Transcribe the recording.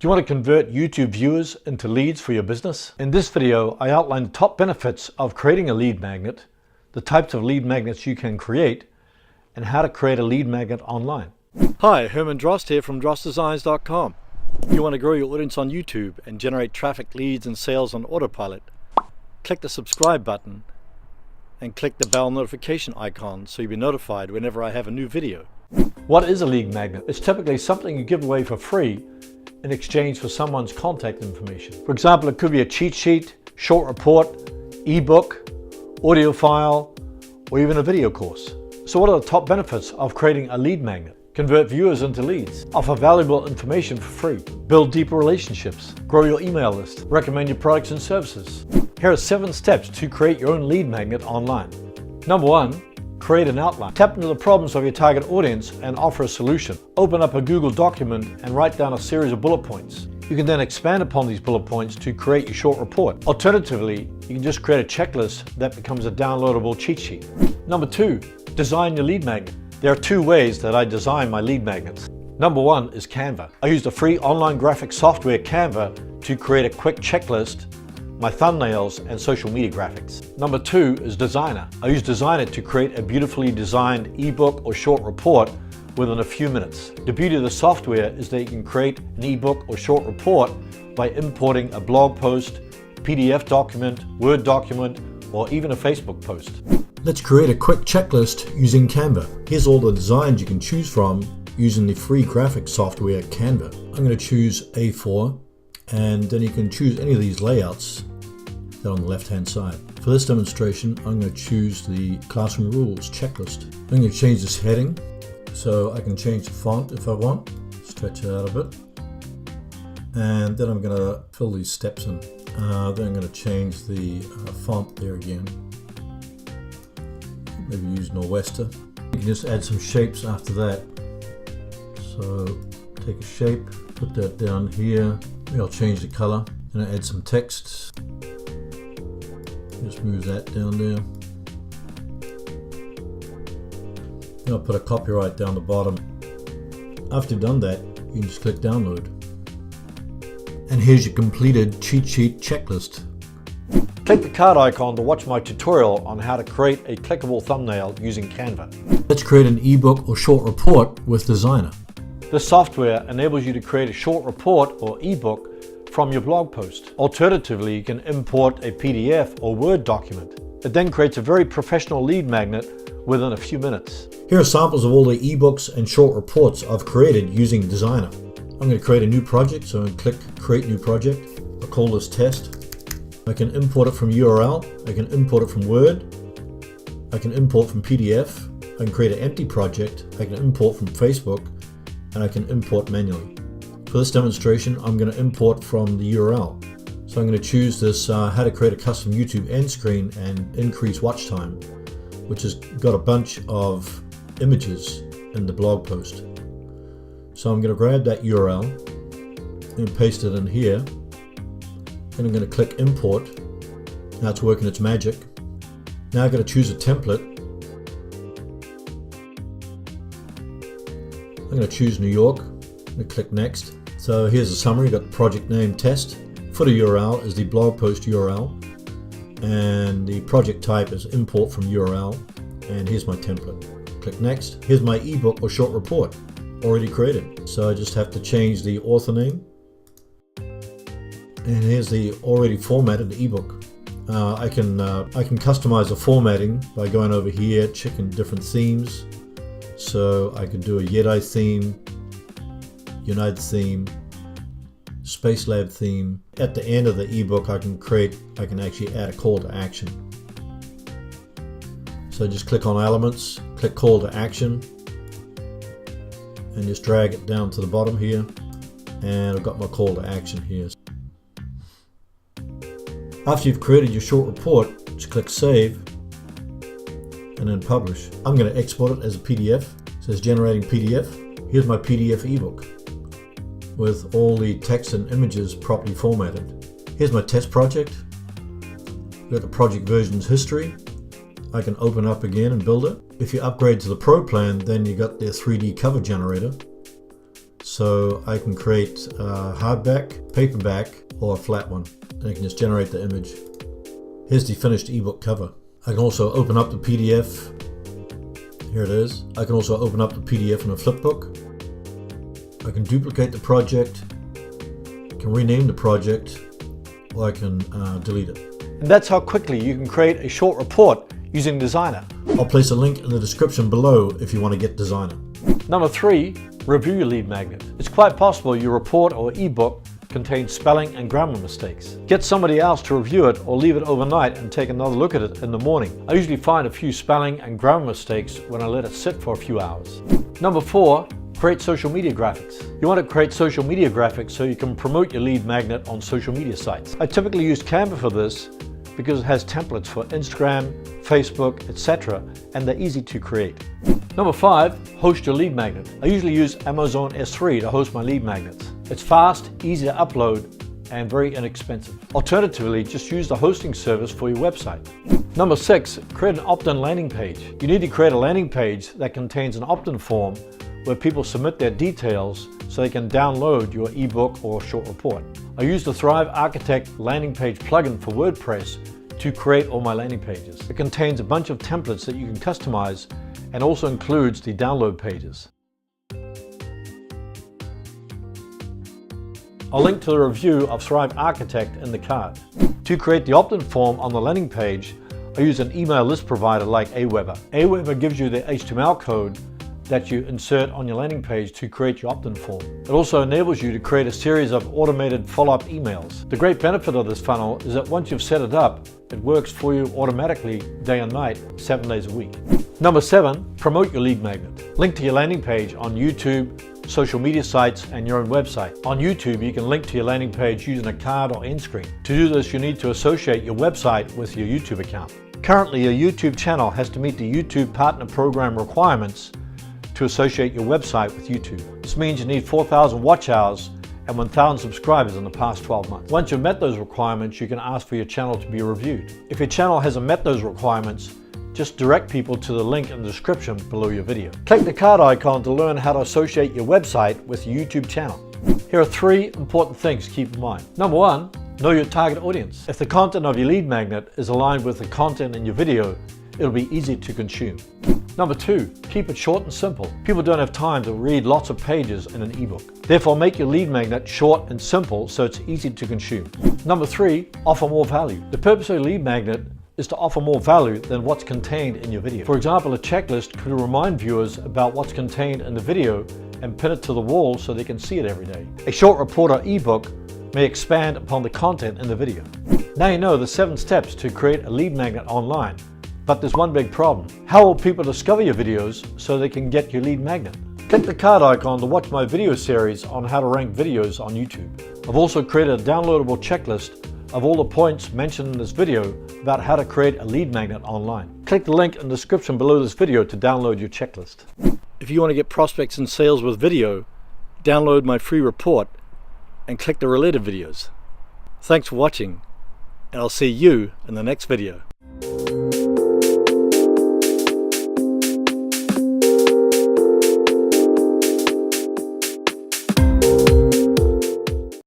you want to convert YouTube viewers into leads for your business? In this video, I outline the top benefits of creating a lead magnet, the types of lead magnets you can create, and how to create a lead magnet online. Hi, Herman Drost here from DrostDesigns.com. If you want to grow your audience on YouTube and generate traffic, leads, and sales on autopilot, click the subscribe button and click the bell notification icon so you'll be notified whenever I have a new video. What is a lead magnet? It's typically something you give away for free in exchange for someone's contact information. For example, it could be a cheat sheet, short report, ebook, audio file, or even a video course. So what are the top benefits of creating a lead magnet? Convert viewers into leads, offer valuable information for free, build deeper relationships, grow your email list, recommend your products and services. Here are 7 steps to create your own lead magnet online. Number 1, create an outline. Tap into the problems of your target audience and offer a solution. Open up a Google document and write down a series of bullet points. You can then expand upon these bullet points to create your short report. Alternatively, you can just create a checklist that becomes a downloadable cheat sheet. Number 2, design your lead magnet. There are 2 ways that I design my lead magnets. Number 1 is Canva. I used a free online graphic software, Canva, to create a quick checklist, my thumbnails, and social media graphics. Number 2 is Designrr. I use Designrr to create a beautifully designed ebook or short report within a few minutes. The beauty of the software is that you can create an ebook or short report by importing a blog post, PDF document, Word document, or even a Facebook post. Let's create a quick checklist using Canva. Here's all the designs you can choose from using the free graphic software Canva. I'm going to choose A4, and then you can choose any of these layouts that are on the left hand side. For this demonstration, I'm going to choose the classroom rules checklist. I'm going to change this heading so I can change the font if I want, stretch it out a bit, and then I'm going to fill these steps in. Then I'm going to change the font there again. Maybe use Norwester. You can just add some shapes after that. So take a shape, put that down here. Maybe I'll change the color. Then I add some text. Just move that down there. Then I'll put a copyright down the bottom. After you've done that, you can just click download. And here's your completed cheat sheet checklist. Click the card icon to watch my tutorial on how to create a clickable thumbnail using Canva. Let's create an ebook or short report with Designrr. This software enables you to create a short report or ebook from your blog post. Alternatively, you can import a PDF or Word document. It then creates a very professional lead magnet within a few minutes. Here are samples of all the ebooks and short reports I've created using Designrr. I'm going to create a new project, so I'm going to click Create New Project. I'll call this Test. I can import it from URL, I can import it from Word, I can import from PDF, I can create an empty project, I can import from Facebook, and I can import manually. For this demonstration, I'm going to import from the URL. So I'm going to choose this how to create a custom YouTube end screen and increase watch time, which has got a bunch of images in the blog post. So I'm going to grab that URL and paste it in here. Then I'm going to click import. Now it's working its magic. Now I've got to choose a template. I'm going to choose New York. I'm going to click next. So here's the summary. You've got the project name test. Footer URL is the blog post URL. And the project type is import from URL. And here's my template. Click next. Here's my ebook or short report already created. So I just have to change the author name. And here's the already formatted ebook. I can customize the formatting by going over here, checking different themes. So I can do a Jedi theme, United theme, Space Lab theme. At the end of the ebook, I can actually add a call to action. So just click on Elements, click Call to Action, and just drag it down to the bottom here. And I've got my call to action here. After you've created your short report, just click Save and then Publish. I'm going to export it as a PDF. It says Generating PDF. Here's my PDF ebook with all the text and images properly formatted. Here's my test project. We've got the project version's history. I can open up again and build it. If you upgrade to the Pro plan, then you got their 3D cover generator. So I can create a hardback, paperback, or a flat one. And I can just generate the image. Here's the finished ebook cover. I can also open up the PDF. Here it is. I can also open up the PDF in a flipbook. I can duplicate the project, I can rename the project, or I can delete it. And that's how quickly you can create a short report using Designrr. I'll place a link in the description below if you want to get Designrr. Number 3, review your lead magnet. It's quite possible your report or ebook contains spelling and grammar mistakes. Get somebody else to review it or leave it overnight and take another look at it in the morning. I usually find a few spelling and grammar mistakes when I let it sit for a few hours. Number 4, create social media graphics. You want to create social media graphics so you can promote your lead magnet on social media sites. I typically use Canva for this because it has templates for Instagram, Facebook, etc. and they're easy to create. Number 5, host your lead magnet. I usually use Amazon S3 to host my lead magnets. It's fast, easy to upload, and very inexpensive. Alternatively, just use the hosting service for your website. Number 6, create an Optin landing page. You need to create a landing page that contains an Optin form where people submit their details so they can download your ebook or short report. I use the Thrive Architect landing page plugin for WordPress to create all my landing pages. It contains a bunch of templates that you can customize and also includes the download pages. I'll link to the review of Thrive Architect in the card. To create the Optin form on the landing page, I use an email list provider like Aweber. Aweber gives you the HTML code that you insert on your landing page to create your Optin form. It also enables you to create a series of automated follow-up emails. The great benefit of this funnel is that once you've set it up, it works for you automatically day and night, 7 days a week. Number 7, promote your lead magnet. Link to your landing page on YouTube, social media sites, and your own website. On YouTube, you can link to your landing page using a card or end screen. To do this, you need to associate your website with your YouTube account. Currently, your YouTube channel has to meet the YouTube Partner Program requirements to associate your website with YouTube. This means you need 4,000 watch hours and 1,000 subscribers in the past 12 months. Once you've met those requirements, you can ask for your channel to be reviewed. If your channel hasn't met those requirements, just direct people to the link in the description below your video. Click the card icon to learn how to associate your website with your YouTube channel. Here are 3 important things to keep in mind. Number 1, know your target audience. If the content of your lead magnet is aligned with the content in your video, it'll be easy to consume. Number 2, keep it short and simple. People don't have time to read lots of pages in an ebook. Therefore, make your lead magnet short and simple so it's easy to consume. Number 3, offer more value. The purpose of a lead magnet is to offer more value than what's contained in your video. For example, a checklist could remind viewers about what's contained in the video and pin it to the wall so they can see it every day. A short report or ebook may expand upon the content in the video. Now you know the 7 steps to create a lead magnet online. But there's one big problem. How will people discover your videos so they can get your lead magnet? Click the card icon to watch my video series on how to rank videos on YouTube. I've also created a downloadable checklist of all the points mentioned in this video about how to create a lead magnet online. Click the link in the description below this video to download your checklist. If you want to get prospects and sales with video, download my free report and click the related videos. Thanks for watching, and I'll see you in the next video.